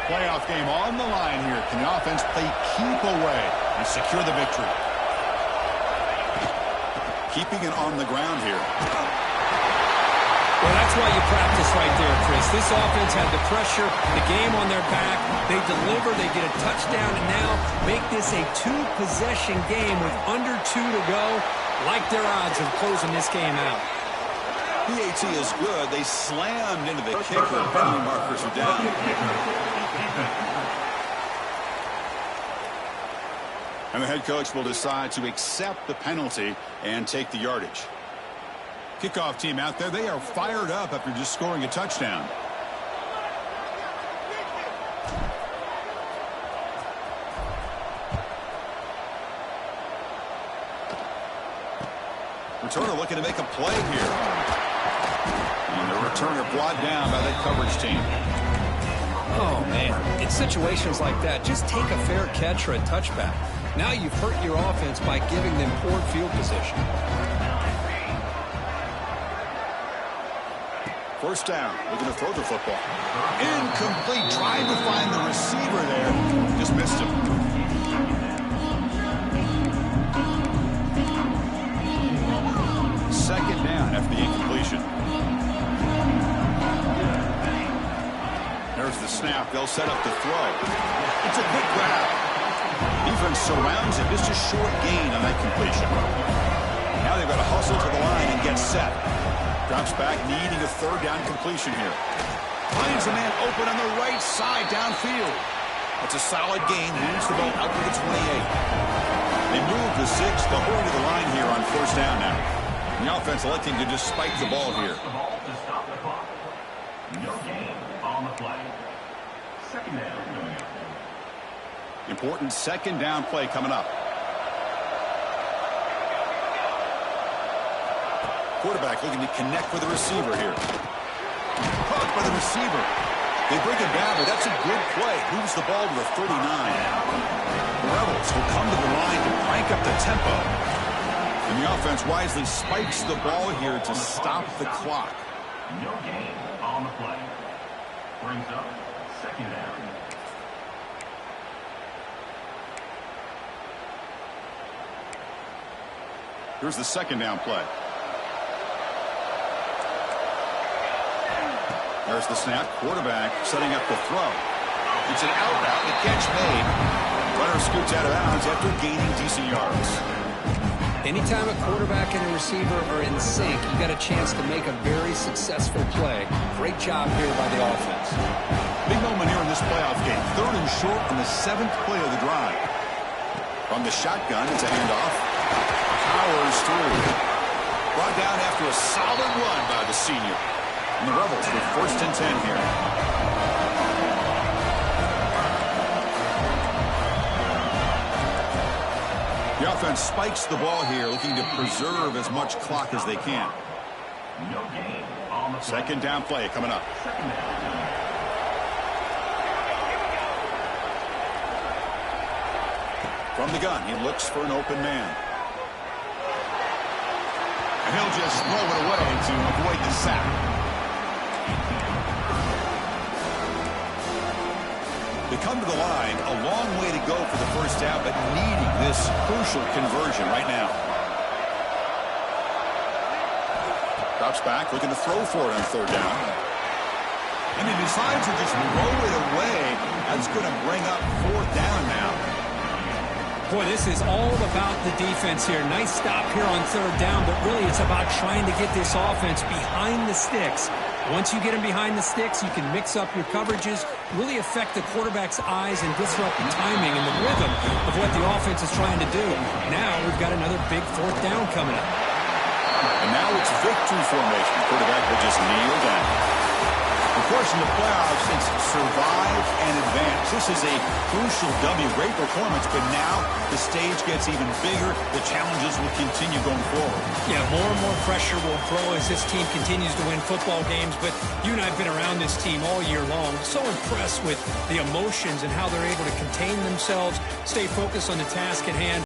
Playoff game on the line here. Can the offense play keep away and secure the victory? Keeping it on the ground here. Well, that's why you practice right there, Chris. This offense had the pressure, the game on their back. They deliver, they get a touchdown, and now make this a 2-possession game with under 2 to go. Like their odds of closing this game out. PAT is good. They slammed into the kicker. Penalty markers are down. And the head coach will decide to accept the penalty and take the yardage. Kickoff team out there, they are fired up after just scoring a touchdown. Returner looking to make a play here. And the returner brought down by that coverage team. Oh, man. In situations like that, just take a fair catch or a touchback. Now you've hurt your offense by giving them poor field position. First down. Looking to throw the football. Incomplete. Trying to find the receiver there. Just missed him. Second down after the incompletion. There's the snap. They'll set up the throw. It's a quick grab. Defense surrounds it. Just a short gain on that completion. Now they've got to hustle to the line and get set. Drops back, needing a 3rd down completion here. Finds a man open on the right side downfield. That's a solid gain. Moves the ball out to the 28. They move the 6. They'll hurry to the line here on 1st down now. And the offense electing to just spike the ball here. No gain on the play. 2nd down. Important 2nd down play coming up. Quarterback looking to connect with the receiver here. Caught by the receiver. They bring it down, but that's a good play. Moves the ball to the 39. The Rebels will come to the line to crank up the tempo. And the offense wisely spikes the ball here to stop the clock. No gain on the play. Brings up 2nd down. Here's the 2nd down play. There's the snap. Quarterback setting up the throw. It's an out route. The catch made. Runner scoots out of bounds after gaining decent yards. Anytime a quarterback and a receiver are in sync, you got a chance to make a very successful play. Great job here by the offense. Big moment here in this playoff game. 3rd and short on the 7th play of the drive. From the shotgun, it's a handoff. Powers through. Brought down after a solid run by the senior. And the Rebels with 1st and 10 here. The offense spikes the ball here, looking to preserve as much clock as they can. No gain on the play. Second down play coming up. Second down. From the gun, he looks for an open man. And he'll just throw it away to avoid the sack. They come to the line, a long way to go for the first down, but needing this crucial conversion right now. Drops back, looking to throw for it on third down. And he decides to just throw it away. That's going to bring up fourth down now. Boy, this is all about the defense here. Nice stop here on third down, but really it's about trying to get this offense behind the sticks. Once you get them behind the sticks, you can mix up your coverages, really affect the quarterback's eyes and disrupt the timing and the rhythm of what the offense is trying to do. Now we've got another big fourth down coming up. And now it's victory formation. The quarterback will just kneel down. Of course, in the playoffs, it's survive and advance. This is a crucial W. Great performance, but now the stage gets even bigger. The challenges will continue going forward. Yeah, more and more pressure will grow as this team continues to win football games. But you and I have been around this team all year long. So impressed with the emotions and how they're able to contain themselves, stay focused on the task at hand.